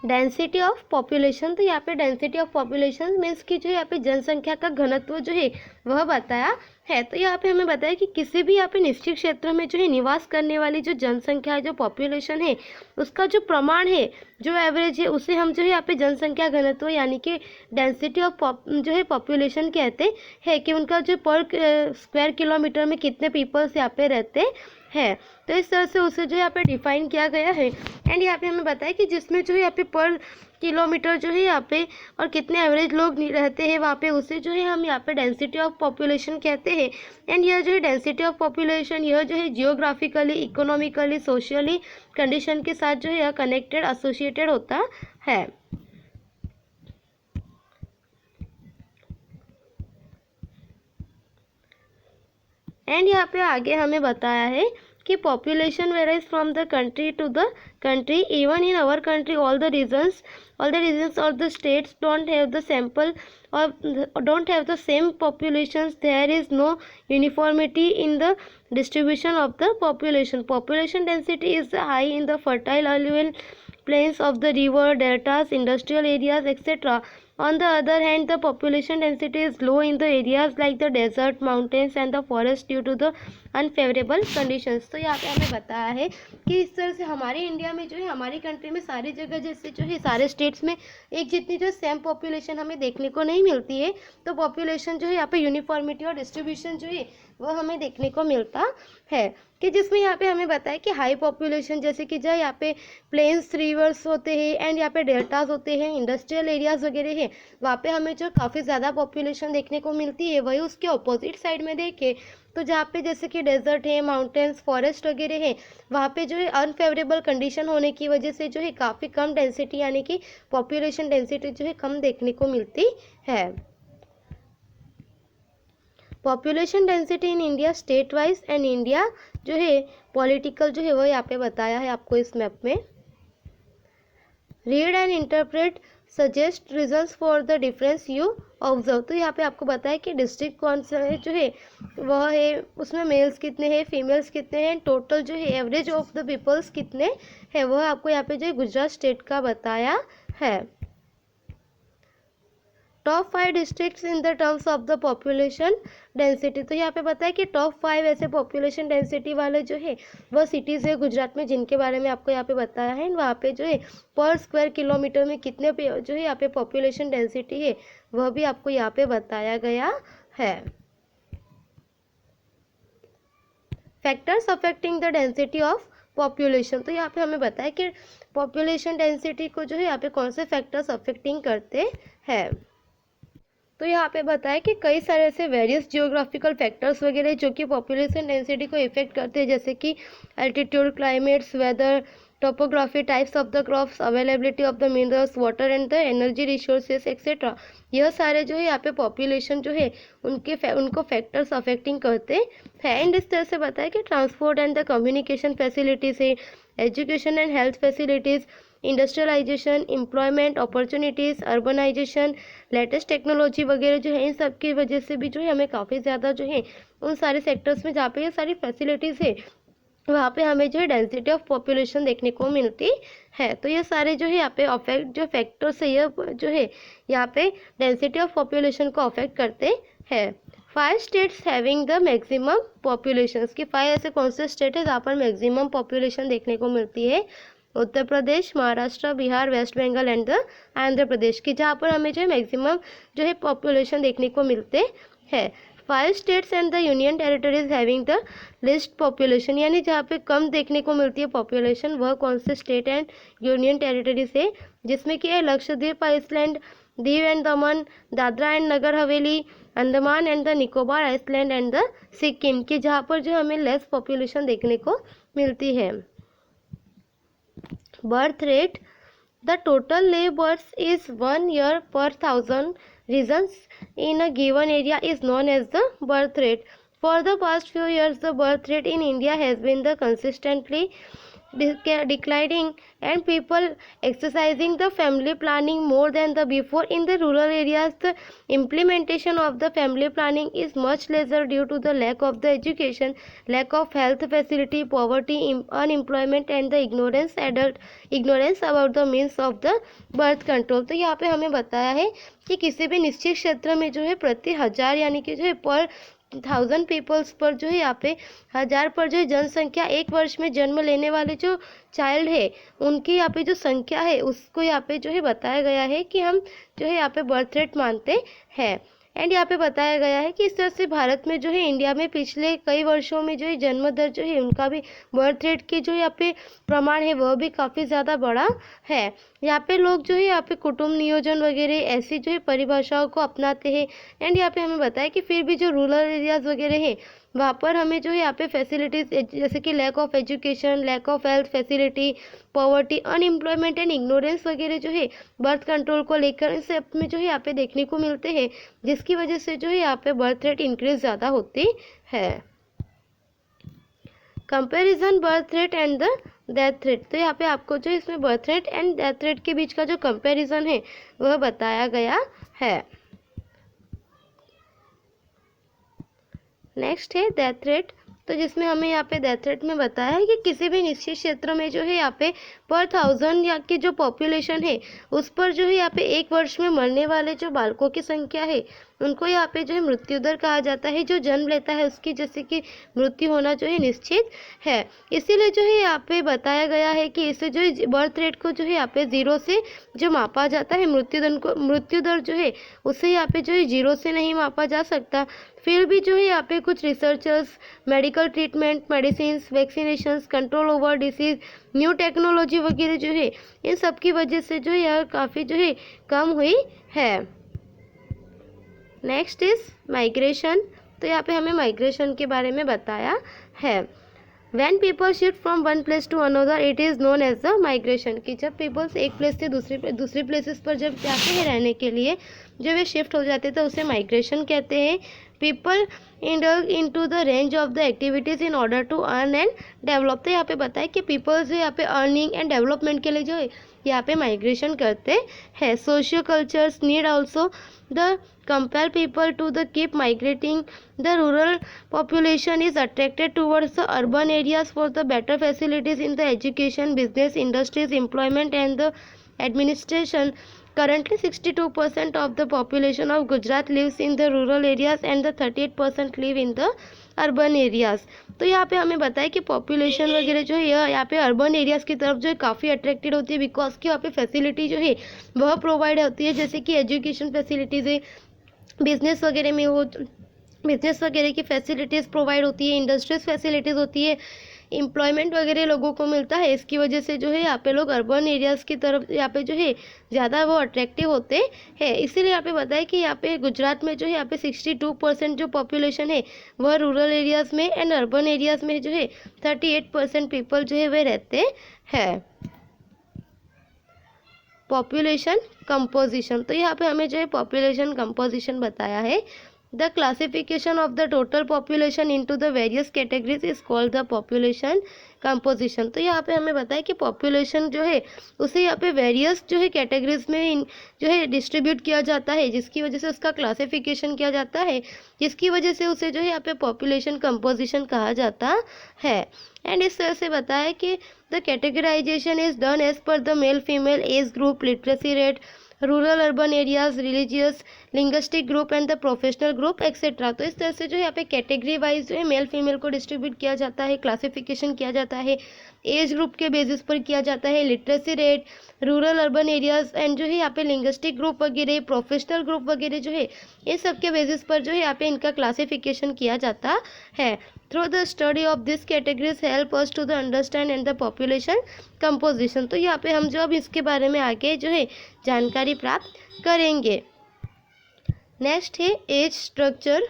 Density of population, तो यहाँ पे डेंसिटी ऑफ पॉपुलेशन मीन्स कि जो यहाँ पे जनसंख्या का घनत्व जो है वह बताया है। तो यहाँ पे हमें बताया कि किसी भी यहाँ पे निश्चित क्षेत्र में जो है निवास करने वाली जो जनसंख्या है, जो पॉपुलेशन है, उसका जो प्रमाण है, जो एवरेज है, उसे हम जो है यहाँ पे जनसंख्या घनत्व यानी कि डेंसिटी ऑफ जो है पॉपुलेशन कहते हैं कि उनका जो पर स्क्वायर किलोमीटर में कितने पीपल्स यहाँ पे रहते हैं। तो इस तरह से उसे जो यहाँ पे डिफाइन किया गया है। एंड यहाँ पे हमें बताया कि जिसमें जो है यहाँ पे पर किलोमीटर जो है यहाँ पे और कितने एवरेज लोग रहते हैं वहाँ पे, उसे जो है हम यहाँ पे डेंसिटी ऑफ पॉपुलेशन कहते हैं। एंड यह जो है डेंसिटी ऑफ पॉपुलेशन, यह जो है जियोग्राफिकली, इकोनॉमिकली, सोशली कंडीशन के साथ जो है यह कनेक्टेड, एसोसिएटेड होता है। एंड यहाँ पे आगे हमें बताया है कि population varies from the country to the country, even in our country all the regions और the states don't have the sample और don't have the same populations, there is no uniformity in the distribution of the population. Population density is high in the fertile alluvial plains of the river deltas, industrial areas, etc. On the other hand, the population density is low in the areas like the desert, mountains and the forest due to the unfavourable conditions. तो यहाँ पे हमें बताया है कि इस तरह से हमारे इंडिया में जो है, हमारी कंट्री में सारी जगह जैसे जो है सारे स्टेट्स में एक जितनी जो सेम पॉपुलेशन हमें देखने को नहीं मिलती है। तो पॉपुलेशन जो है यहाँ पे यूनिफॉर्मिटी और डिस्ट्रीब्यूशन जो है वो हमें देखने को मिलता है कि जिसमें यहाँ पे हमें बताया कि हाई पॉपुलेशन जैसे कि जो यहाँ पे प्लेन्स, रिवर्स होते हैं एंड यहाँ पे डेल्टाज होते हैं, इंडस्ट्रियल एरियाज वगैरह है, वहाँ पे हमें जो काफ़ी ज़्यादा पॉपुलेशन देखने को मिलती है। वही उसके अपोजिट साइड में देखें तो जहाँ पे जैसे कि डेजर्ट है, माउंटेन्स, फॉरेस्ट वगैरह है, वहाँ पे जो है अनफेवरेबल कंडीशन होने की वजह से जो है काफ़ी कम डेंसिटी यानी कि पॉपुलेशन डेंसिटी जो है कम देखने को मिलती है। Population density in India state wise and India जो है पॉलिटिकल जो है वो यहाँ पे बताया है आपको इस मैप में। Read and interpret, suggest reasons for the difference you observe. तो यहाँ पे आपको बताया कि डिस्ट्रिक्ट कौन सा है जो है वह है, उसमें मेल्स कितने हैं, फीमेल्स कितने हैं, टोटल जो है एवरेज ऑफ द पीपल्स कितने हैं, वह आपको यहाँ पे जो है गुजरात स्टेट का बताया है। Top 5 districts in the terms of the population density. तो यहाँ पे बताया कि टॉप 5 ऐसे पॉपुलेशन डेंसिटी वाले जो है वह सिटीज़ है गुजरात में जिनके बारे में आपको यहाँ पे बताया है। वहाँ पे जो है पर स्क्वायर किलोमीटर में कितने जो है यहाँ पे पॉपुलेशन डेंसिटी है वह भी आपको यहाँ पे बताया गया है। Factors affecting the density of population. तो यहाँ पे हमें बताया कि पॉपुलेशन डेंसिटी को जो है यहाँ पे कौन से फैक्टर्स अफेक्टिंग करते हैं। तो यहाँ पे बताया कि कई सारे ऐसे वेरियस जियोग्राफिकल फैक्टर्स वगैरह जो कि पॉपुलेशन डेंसिटी को इफेक्ट करते हैं, जैसे कि altitude, climates, weather, topography, types of the crops, availability of the minerals, water and the energy resources etcetera. यह सारे जो है यहाँ पे पॉपुलेशन जो है उनको फैक्टर्स अफेक्टिंग करते हैं। एंड इस तरह से बताया कि transport and the communication facilities है, education and health facilities, industrialization, employment opportunities, urbanization, latest technology वगैरह जो है इन सब की वजह से भी जो है हमें काफ़ी ज़्यादा जो है उन सारे सेक्टर्स में जहाँ पे ये सारी फैसिलिटीज़ है वहाँ पे हमें जो है डेंसिटी ऑफ पॉपुलेशन देखने को मिलती है। तो ये सारे जो है यहाँ पे अफेक्ट जो फैक्टर्स है ये जो है यहाँ पे डेंसिटी ऑफ पॉपुलेशन को अफेक्ट करते हैं। 5 states having the maximum population, की 5 ऐसे कौन से स्टेट है जहाँ पर मैक्सिमम पॉपुलेशन देखने को मिलती है। Uttar Pradesh, Maharashtra, Bihar, West Bengal and the Andhra Pradesh की, जहाँ पर हमें जो है मैक्सिमम जो है पॉपुलेशन देखने को मिलते हैं। 5 states and the union territories having the list population, यानी जहाँ पे कम देखने को मिलती है पॉपुलेशन वह कौन से स्टेट एंड यूनियन टेरिटरीज है, जिसमें कि है Lakshadweep Iceland, Diu and Daman, Dadra and Nagar Haveli, Andaman and the Nicobar island and the Sikkim की, जहाँ पर जो हमें लेस पॉपुलेशन देखने को मिलती है। Birth rate, the total live births is 1 year per 1000 regions in a given area is known as the birth rate. For the past few years, the birth rate in India has been the consistently declining and people exercising the family planning more than the before. In the rural areas, the implementation of the family planning is much lesser due to the lack of the education, lack of health facility, poverty, unemployment and the ignorance about the means of the birth control. तो यहाँ पे हमें बताया है कि किसी भी निश्चित क्षेत्र में जो है प्रति हजार यानी कि जो है पर 1000 पीपल्स पर जो है यहाँ पे 1000 पर जो है जनसंख्या एक वर्ष में जन्म लेने वाले जो चाइल्ड है उनकी यहाँ पे जो संख्या है उसको यहाँ पे जो है बताया गया है कि हम जो है यहाँ पे बर्थ रेट मानते हैं। एंड यहाँ पे बताया गया है कि इस तरह से भारत में जो है इंडिया में पिछले कई वर्षों में जो है जन्म दर जो है उनका भी बर्थ रेट की जो यहाँ पे प्रमाण है वह भी काफ़ी ज़्यादा बड़ा है। यहाँ पे लोग जो है यहाँ पे कुटुंब नियोजन वगैरह ऐसी जो है परिभाषाओं को अपनाते हैं। एंड यहाँ पे हमें बताया कि फिर भी जो रूरल एरियाज़ वगैरह है वहाँ पर हमें जो है यहाँ पे फैसिलिटीज़ जैसे कि lack of education, lack of health facility, poverty, unemployment and ignorance वगैरह जो है बर्थ कंट्रोल को लेकर इन सब में जो है यहाँ पे देखने को मिलते हैं, जिसकी वजह से जो है यहाँ पे बर्थ रेट इंक्रीज ज़्यादा होती है। Comparison birth rate and the death rate, तो यहाँ पे आपको जो इसमें birth rate and death rate के बीच का जो कंपैरिजन है वह बताया गया है। नेक्स्ट है डेथ रेट, तो जिसमें हमें यहाँ पे डेथ रेट में बताया है कि किसी भी निश्चित क्षेत्र में जो है यहाँ पे पर 1000 या की जो पॉपुलेशन है उस पर जो है यहाँ पे एक वर्ष में मरने वाले जो बालकों की संख्या है उनको यहाँ पे जो है मृत्यु दर कहा जाता है। जो जन्म लेता है उसकी जैसे कि मृत्यु होना जो है निश्चित है, इसीलिए जो है यहाँ पे बताया गया है कि इसे जो है बर्थ रेट को जो है यहाँ पे 0 से जो मापा जाता है मृत्यु दर जो है उसे यहाँ पे जो है 0 से नहीं मापा जा सकता। फिर भी जो है यहाँ पे कुछ researchers medical treatment, medicine, vaccinations, control over disease, new technology वगैरह जो है इन सब की वजह से जो है यह काफ़ी जो है कम हुई है। नेक्स्ट इज माइग्रेशन, तो यहाँ पे हमें माइग्रेशन के बारे में बताया है। When people shift from one place to another, it is known as the migration, कि जब पीपल्स एक प्लेस से दूसरी प्लेसेस पर जब जाते हैं रहने के लिए जब वे शिफ्ट हो जाते हैं तो उसे माइग्रेशन कहते हैं। People indulge into the range of the activities in order to earn and develop, तो यहाँ पे बताया कि पीपल्स जो यहाँ पे अर्निंग एंड डेवलपमेंट के लिए जो है यहाँ पे माइग्रेशन करते हैं। Socio cultures need also the compel people to the keep migrating. The rural population is attracted towards the urban areas for the better facilities in the education, business, industries, employment and the administration. Currently 62% of the population of Gujarat lives in the rural areas and the 38% live in the urban areas. तो यहाँ पे हमें बताया कि population वगैरह जो है यहाँ पे अर्बन एरियाज़ की तरफ जो है काफ़ी अट्रैक्टेड होती है बिकॉज कि यहाँ पे फैसिलिटी जो है वह प्रोवाइड होती है, जैसे कि एजुकेशन फैसिलिटीज़ है, बिजनेस वगैरह में हो बिजनेस वगैरह की फैसिलिटीज़ प्रोवाइड होती है, इंडस्ट्रीज फैसिलिटीज़ होती है, एम्प्लॉयमेंट वगैरह लोगों को मिलता है। इसकी वजह से जो है यहाँ पे लोग अर्बन एरियाज़ की तरफ यहाँ पे जो है ज़्यादा वो अट्रैक्टिव होते हैं। इसीलिए यहाँ पे बताया कि यहाँ पे गुजरात में जो है यहाँ पे 62% जो पॉपुलेशन है वह रूरल एरियाज़ में एंड अर्बन एरियाज़ में जो है 38% पीपल जो है वह रहते हैं। पॉपुलेशन कंपोजिशन, तो यहाँ पे हमें जो है पॉपुलेशन कंपोजिशन बताया है। The classification of the total population into the various categories is called the population composition. तो यहाँ पे हमें बताया कि पॉपुलेशन जो है उसे यहाँ पे वेरियस जो है कैटेगरीज में जो है डिस्ट्रीब्यूट किया जाता है, जिसकी वजह से उसका क्लासिफिकेशन किया जाता है, जिसकी वजह से उसे जो है यहाँ पे पॉपुलेशन कंपोजिशन कहा जाता है। एंड इस तरह से बताया कि the categorisation is done as per the male female age group, literacy rate, rural urban areas, religious linguistic group and the professional group etcetera. तो इस तरह से जो है यहाँ पे कैटेगरी वाइज जो है मेल फीमेल को डिस्ट्रीब्यूट किया जाता है, क्लासिफिकेशन किया जाता है, एज ग्रुप के बेसिस पर किया जाता है, literacy rate, rural urban areas and जो है यहाँ पे लिंग्विस्टिक ग्रुप वगैरह, प्रोफेशनल ग्रुप वगैरह जो है इन सब के बेसिस पर जो है यहाँ पे इनका क्लासिफिकेशन किया जाता है। Through the study of this categories help us to the understand and the population composition. तो यहाँ पे हम जो अब इसके बारे में आगे जो है जानकारी प्राप्त करेंगे। नेक्स्ट है age structure.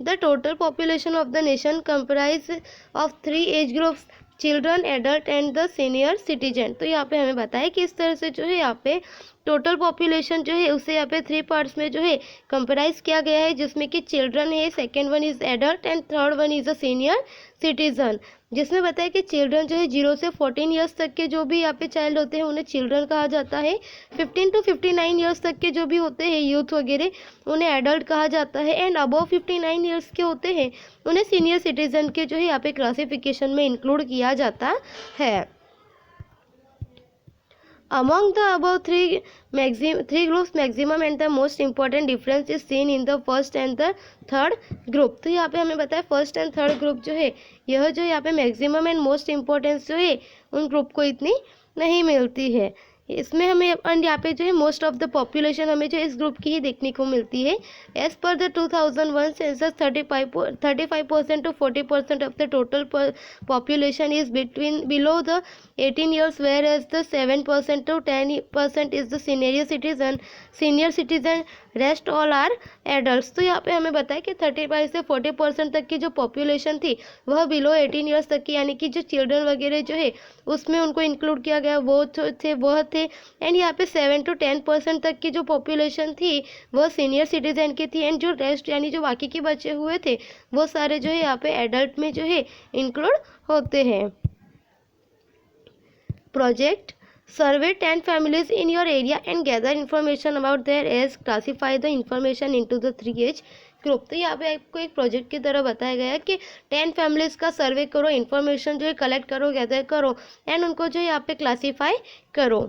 The total population of the nation comprise of 3 age groups, children, adult and the senior citizen. तो यहाँ पे हमें बताया कि इस तरह से जो है यहाँ पे टोटल पॉपुलेशन जो है उसे यहाँ पे 3 पार्ट्स में जो है कंप्राइज किया गया है, जिसमें कि चिल्ड्रन है, second one is adult and third one is a senior citizen, जिसमें बताया कि चिल्ड्रन जो है 0 से 14 ईयर्स तक के जो भी यहाँ पे चाइल्ड होते हैं उन्हें चिल्ड्रन कहा जाता है। 15 to 59 ईयर्स तक के जो भी होते हैं यूथ वगैरह उन्हें एडल्ट कहा जाता है। एंड अबव 59 ईयर्स के होते हैं उन्हें सीनियर सिटीजन के जो है यहाँ पे क्लासिफिकेशन में इंक्लूड किया जाता है। Among the above three groups, maximum and the most important difference is seen in the first and the third group। तो यहाँ पे हमें बताया फर्स्ट एंड थर्ड ग्रुप जो है यह जो यहाँ पे मैक्सिमम एंड मोस्ट इम्पोर्टेंस जो है उन ग्रुप को इतनी नहीं मिलती है। इसमें हमें यहाँ पे जो है मोस्ट ऑफ द पॉपुलेशन हमें जो इस ग्रुप की ही देखने को मिलती है। As per the 2001 census 35% to 40% of the total population is below the 18 years, whereas the 7% to 10% is the senior citizen, rest all are adult. तो यहाँ पे हमें बताया कि 35 से 40% तक की जो पॉपुलेशन थी वह बिलो 18 ईयर्स तक की, यानी कि जो चिल्ड्रन वगैरह जो है उसमें उनको इंक्लूड किया गया, वह थे। एंड यहाँ पे 7 to 10% तक की जो पॉपुलेशन थी वह सीनियर सिटीजन की थी। एंड जो रेस्ट यानी जो बाकी के बचे हुए थे वो सारे जो है यहाँ पे एडल्ट में जो है इंक्लूड होते हैं। Project: survey 10 families in your area and gather information about their age. Classify the information into the 3 age group। तो यहाँ पे आपको एक प्रोजेक्ट की तरह बताया गया है कि 10 फैमिलीज का सर्वे करो, इन्फॉर्मेशन जो है कलेक्ट करो, गैदर करो एंड उनको जो है यहाँ पे क्लासीफाई करो।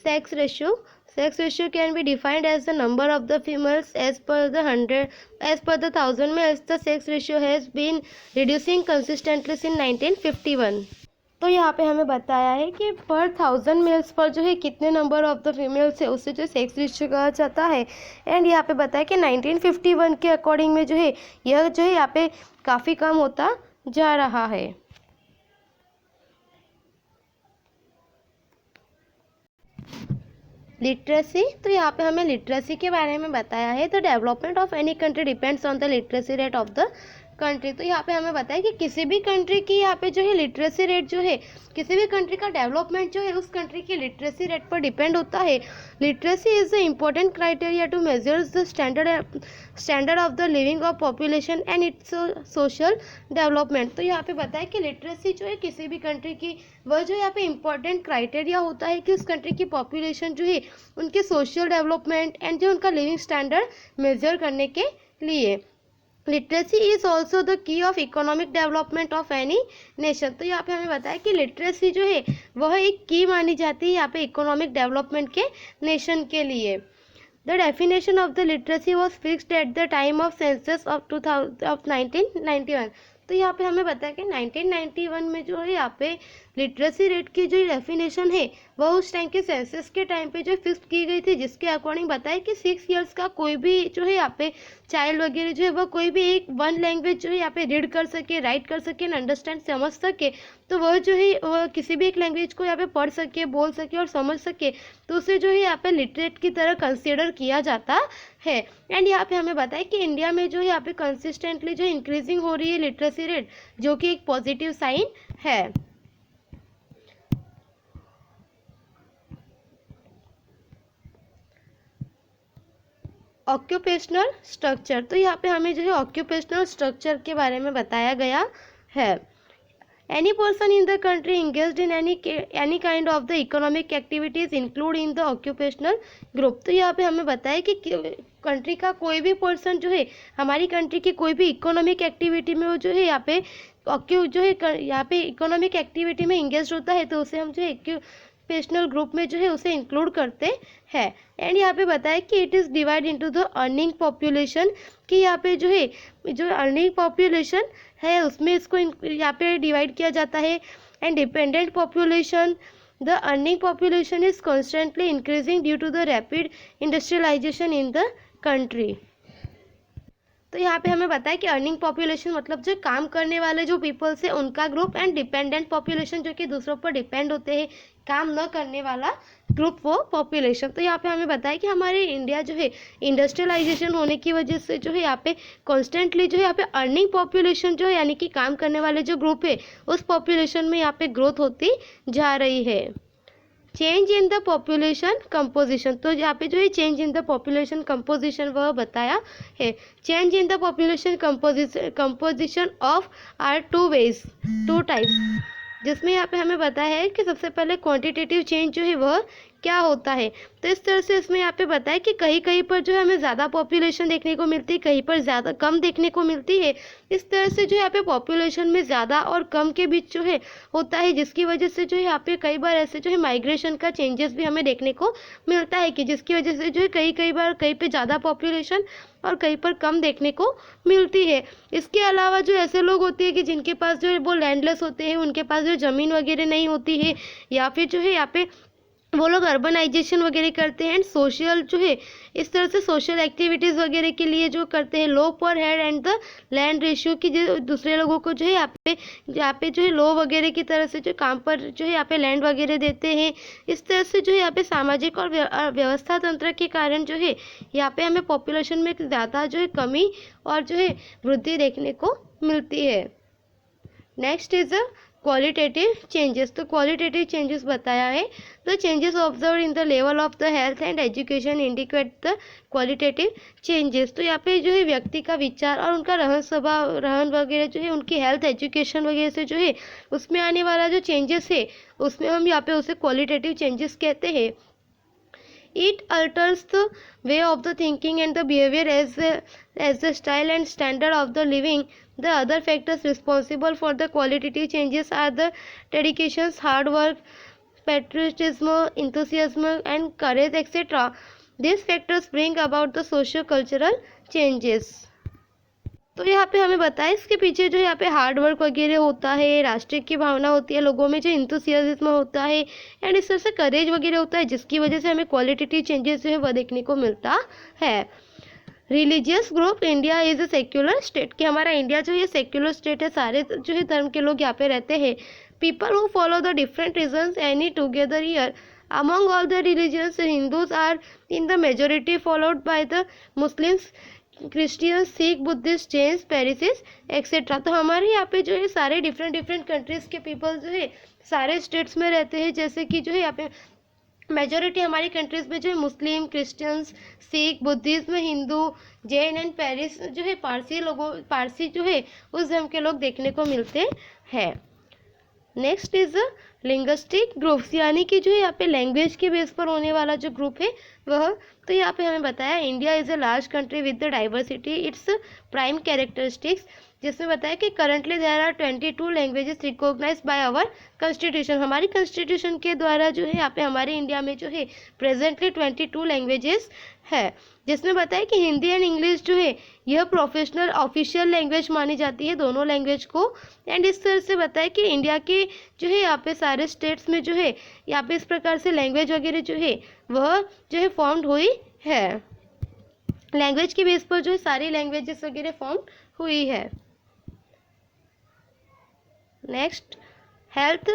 Sex ratio can be defined as the number of the females as per the 1,000 males। The sex ratio has been reducing consistently since 1951। तो यहाँ पे हमें बताया है कि पर 1000 मेल्स पर जो है कितने नंबर ऑफ द फीमेल्स है उससे जो सेक्स रेशियो कहा जाता है। एंड यहाँ पे बताया कि 1951 के अकॉर्डिंग में जो है यह जो है यहाँ पे काफ़ी कम होता जा रहा है। लिटरेसी, तो यहाँ पे हमें लिटरेसी के बारे में बताया है। The development of any country depends on the literacy rate of the country. तो यहाँ पे हमें बताया कि किसी भी कंट्री की यहाँ पे जो है लिटरेसी रेट जो है, किसी भी कंट्री का डेवलपमेंट जो है उस कंट्री की लिटरेसी रेट पर डिपेंड होता है। Literacy is the important criteria to measure the standard of the living of population and its social development. तो यहाँ पे बताया कि लिटरेसी जो है किसी भी कंट्री की वह जो यहाँ पे इम्पोर्टेंट क्राइटेरिया होता है कि उस कंट्री की पॉपुलेशन जो है उनके सोशल डेवलपमेंट एंड जो उनका लिविंग स्टैंडर्ड मेजर करने के लिए। Literacy is also the key of economic development of any nation. तो यहाँ पे हमें बताया कि लिटरेसी जो है वह एक की मानी जाती है यहाँ पे इकोनॉमिक डेवलपमेंट के नेशन के लिए। The definition of the literacy was fixed at the time of census of 1991। तो यहाँ पे हमें बताया कि 1991 में जो है यहाँ पे लिटरेसी रेट की जो डेफिनेशन है वह उस टाइम के सेंसस के टाइम पे जो फिक्स की गई थी, जिसके अकॉर्डिंग बताया कि 6 ईयर्स का कोई भी जो है यहाँ पे चाइल्ड वगैरह जो है वह कोई भी एक वन लैंग्वेज जो है यहाँ पे रीड कर सके, राइट कर सके, अंडरस्टैंड समझ सके, तो वह जो है वह किसी भी एक लैंग्वेज को यहाँ पे पढ़ सके, बोल सके और समझ सके, तो उसे जो है यहाँ पे लिटरेट की तरह कंसिडर किया जाता है। एंड यहाँ पे हमें बताया कि इंडिया में जो है यहाँ पे कंसिस्टेंटली जो इंक्रीजिंग हो रही है लिटरेसी रेट, जो कि एक पॉजिटिव साइन है। ऑक्यूपेशनल स्ट्रक्चर, तो यहाँ पे हमें जो है ऑक्यूपेशनल स्ट्रक्चर के बारे में बताया गया है। Any person in the country engaged in any kind of the economic activities include in the occupational group. तो यहाँ पे हमें बताया कि कंट्री का कोई भी पर्सन जो है हमारी कंट्री की कोई भी इकोनॉमिक एक्टिविटी में वो जो है यहाँ पे यहाँ पे इकोनॉमिक एक्टिविटी में इंगेज होता है, तो उसे हम जो है ऑक्यूपेशनल ग्रुप में जो है उसे इंक्लूड करते हैं। एंड यहाँ पे बताया कि it is divide into the earning population, कि यहाँ पे जो है जो अर्निंग पॉपुलेशन है उसमें इसको यहाँ पे डिवाइड किया जाता है। And dependent population, the earning population is constantly increasing due to the rapid industrialisation in the country. तो यहाँ पे हमें बताया कि अर्निंग पॉपुलेशन मतलब जो काम करने वाले जो पीपल्स है उनका ग्रुप, एंड डिपेंडेंट पॉपुलेशन जो कि दूसरों पर डिपेंड होते हैं, काम न करने वाला ग्रुप वो पॉपुलेशन। तो यहाँ पे हमें बताया कि हमारे इंडिया जो है इंडस्ट्रियलाइजेशन होने की वजह से जो है यहाँ पे कॉन्स्टेंटली जो है यहाँ पे अर्निंग पॉपुलेशन जो है यानी कि काम करने वाले जो ग्रुप है उस पॉपुलेशन में यहाँ पे ग्रोथ होती जा रही है। Change in the population composition, तो यहाँ पे जो है change in the population composition वह बताया है। Change in the population composition of are two ways, two types, जिसमें यहाँ पे हमें बताया है कि सबसे पहले क्वांटिटेटिव चेंज जो है वह क्या होता है। तो इस तरह से इसमें यहाँ पे बताया कि कहीं कहीं पर जो है हमें ज़्यादा पॉपुलेशन देखने को मिलती है, कहीं पर ज़्यादा कम देखने को मिलती है। इस तरह से जो यहाँ पे पॉपुलेशन में ज़्यादा और कम के बीच जो है होता है, जिसकी वजह से जो है यहाँ पे कई बार ऐसे जो है माइग्रेशन का चेंजेस भी हमें देखने को मिलता है, कि जिसकी वजह से जो है कई बार कहीं पे ज़्यादा पॉपुलेशन और कहीं पर कम देखने को मिलती है। इसके अलावा जो ऐसे लोग होते हैं कि जिनके पास जो है वो लैंडलेस होते हैं, उनके पास जो ज़मीन वगैरह नहीं होती है, या फिर जो है यहाँ पे वो लोग अर्बनाइजेशन वगैरह करते हैं एंड सोशल जो है इस तरह से सोशल एक्टिविटीज़ वगैरह के लिए जो करते हैं, लो पर head and the land ratio की जो दूसरे लोगों को जो है यहाँ पे जो है लो वगैरह की तरह से जो काम पर जो है यहाँ पे लैंड वगैरह देते हैं। इस तरह से जो है यहाँ पे सामाजिक और व्यवस्था तंत्र के कारण जो है यहाँ पे हमें पॉपुलेशन में ज़्यादा जो है कमी और जो है वृद्धि देखने को मिलती है। नेक्स्ट इज क्वालिटेटिव चेंजेस, तो क्वालिटेटिव चेंजेस बताया है, the changes observe in the level of the health and education indicate the qualitative changes. तो यहाँ पे जो है व्यक्ति का विचार और उनका रहन वगैरह जो है, उनकी हेल्थ एजुकेशन वगैरह से जो है उसमें आने वाला जो चेंजेस है उसमें हम यहाँ पे उसे क्वालिटेटिव चेंजेस कहते हैं। It alters the way of the thinking and the behavior as the style and standard of the living. The other factors responsible for the qualitative changes are the dedications, hard work, patriotism, enthusiasm, and courage, etc. These factors bring about the socio-cultural changes. तो यहाँ पे हमें बताया इसके पीछे जो यहाँ पे हार्ड वर्क वगैरह होता है, राष्ट्रीय की भावना होती है लोगों में, जो इंथुसियाज्म होता है एंड इस तरह से करेज वगैरह होता है, जिसकी वजह से हमें क्वालिटेटिव चेंजेस जो है वह देखने को मिलता है। Religious group, India is a secular state, कि हमारा इंडिया जो है सेक्युलर स्टेट है, सारे जो है धर्म के लोग यहाँ पे रहते हैं। People who follow the different religions any together year, among all the religions Hindus are in the majority followed by the Muslims, Christian, Sikh, Buddhist, Jains, Parsis etcetera. तो हमारे यहाँ पे जो है सारे डिफरेंट कंट्रीज के पीपल जो है सारे स्टेट्स में रहते हैं, जैसे कि जो है यहाँ पे मेजोरिटी हमारी कंट्रीज में जो है Muslim, Christians, Sikh, Buddhism, Hindu, Jain and Parsi जो है पारसी जो है उस धर्म के लोग देखने को मिलते हैं। नेक्स्ट इज लिंग्विस्टिक ग्रुप्स, यानी कि जो है यहाँ पे लैंग्वेज के बेस पर होने वाला जो ग्रुप है वह, तो यहाँ पे हमें बताया India is a large country with the diversity its prime characteristics, जिसमें बताया कि currently there are 22 languages recognised by our constitution, हमारी कॉन्स्टिट्यूशन के द्वारा जो है यहाँ पे हमारे इंडिया में जो है प्रेजेंटली 22 लैंग्वेजेस है, जिसमें बताया कि हिंदी एंड इंग्लिश जो है यह प्रोफेशनल ऑफिशियल लैंग्वेज मानी जाती है दोनों लैंग्वेज को। एंड इस तरह से बताया कि इंडिया के जो है यहाँ पे सारे स्टेट्स में जो है यहाँ पे इस प्रकार से लैंग्वेज वगैरह जो है वह जो है फॉर्म्ड हुई है, लैंग्वेज के बेस पर जो है सारी लैंग्वेजेस वगैरह फॉर्म हुई है। नेक्स्ट हेल्थ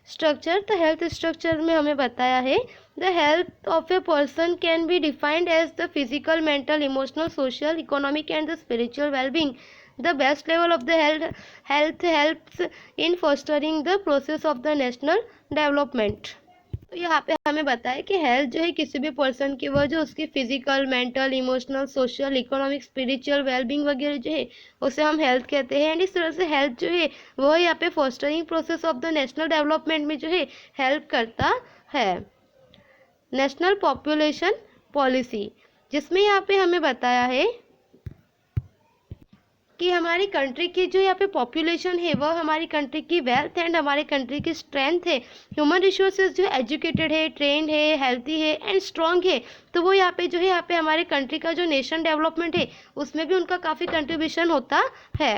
स्ट्रक्चर, तो हेल्थ स्ट्रक्चर में हमें बताया है the health of a person can be defined as the physical, mental, emotional, social, economic and the spiritual wellbeing. The best level of the health helps in fostering the process of the national development. तो यहाँ पे हमें बताया कि health जो है किसी भी पर्सन की वह जो उसकी physical, mental, emotional, social, economic, spiritual wellbeing वगैरह जो है उसे हम हेल्थ कहते हैं। एंड इस तरह से हेल्थ जो है वह यहाँ पे fostering process of the national development में जो है हेल्प करता है। नेशनल पॉपुलेशन पॉलिसी, जिसमें यहाँ पे हमें बताया है कि हमारी कंट्री की जो यहाँ पे पॉपुलेशन है वह हमारी कंट्री की वेल्थ एंड हमारे कंट्री की स्ट्रेंथ है। ह्यूमन रिसोर्सेज जो एजुकेटेड है, ट्रेंड है, हेल्थी है एंड स्ट्रॉन्ग है, तो वो यहाँ पे जो है यहाँ पे हमारे कंट्री का जो नेशन डेवलपमेंट है उसमें भी उनका काफ़ी कंट्रीब्यूशन होता है।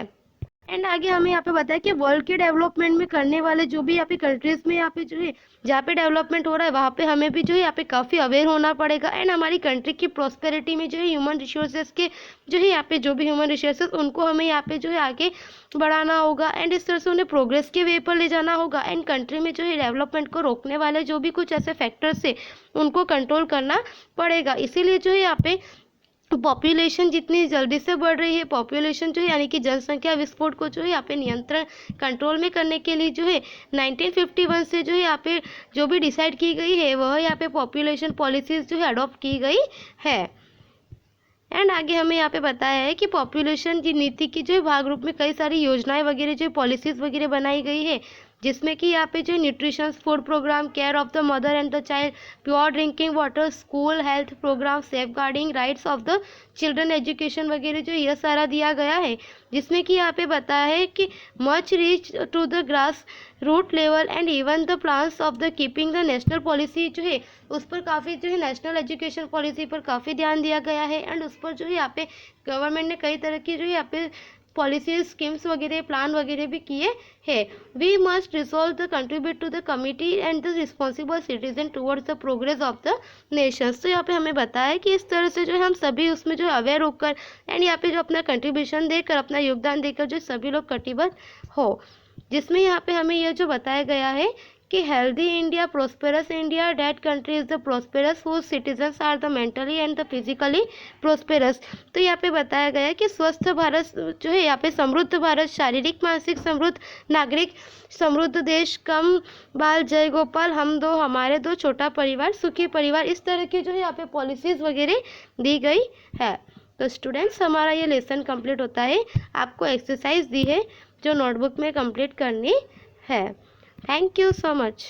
एंड आगे हमें यहाँ पे बताया कि वर्ल्ड के डेवलपमेंट में करने वाले जो भी यहाँ पे कंट्रीज में यहाँ पे जो है जहाँ पे डेवलपमेंट हो रहा है वहाँ पे हमें भी जो है यहाँ पे काफ़ी अवेयर होना पड़ेगा। एंड हमारी कंट्री की प्रॉस्पेरिटी में जो है ह्यूमन रिसोर्सेज के जो है यहाँ पे जो भी ह्यूमन रिसोर्सेज उनको हमें यहाँ पे जो है आगे बढ़ाना होगा एंड इस तरह से उन्हें प्रोग्रेस के वे पर ले जाना होगा। एंड कंट्री में जो है डेवलपमेंट को रोकने वाले जो भी कुछ ऐसे फैक्टर्स है उनको कंट्रोल करना पड़ेगा। इसीलिए जो है यहाँ पे पॉपुलेशन जितनी जल्दी से बढ़ रही है, पॉपुलेशन जो है यानी कि जनसंख्या विस्फोट को जो है यहाँ पे नियंत्रण कंट्रोल में करने के लिए जो है 1951 से जो है यहाँ पे जो भी डिसाइड की गई है वह यहाँ पे पॉपुलेशन पॉलिसीज जो है अडॉप्ट की गई है। एंड आगे हमें यहाँ पे बताया है कि पॉपुलेशन की नीति की जो है भाग रूप में कई सारी योजनाएं वगैरह जो पॉलिसीज वगैरह बनाई गई है, जिसमें कि यहाँ पे जो nutrition food programme, care of the mother and the child, pure drinking water, school health programme, safeguarding rights of the children education वगैरह जो यह सारा दिया गया है, जिसमें कि यहाँ पे बताया है कि much reach to the grass root level and even the plans of the keeping the national policy जो है उस पर काफ़ी जो है नेशनल एजुकेशन पॉलिसी पर काफ़ी ध्यान दिया गया है। एंड उस पर जो है यहाँ पे गवर्नमेंट ने कई तरह की जो है यहाँ पे पॉलिसी स्कीम्स वगैरह प्लान वगैरह भी किए हैं। We must resolve the contribute to the committee and the responsible citizen towards the progress of the nations. तो यहाँ पे हमें बताया है कि इस तरह से जो है हम सभी उसमें जो अवेयर होकर एंड यहाँ पे जो अपना कंट्रीब्यूशन देकर अपना योगदान देकर जो सभी लोग कटिबद्ध हो, जिसमें यहाँ पे हमें यह जो बताया गया है कि healthy India prosperous India, that country is the prosperous whose citizens are the mentally and the physically prosperous. तो यहाँ पे बताया गया है कि स्वस्थ भारत जो है यहाँ पे समृद्ध भारत, शारीरिक मानसिक समृद्ध नागरिक, समृद्ध देश, कम बाल, जय गोपाल, हम दो हमारे दो, छोटा परिवार सुखी परिवार, इस तरह की जो है यहाँ पे पॉलिसीज वगैरह दी गई है। तो स्टूडेंट्स हमारा ये लेसन कंप्लीट होता है। आपको एक्सरसाइज दी है जो नोटबुक में कंप्लीट करनी है। Thank you so much.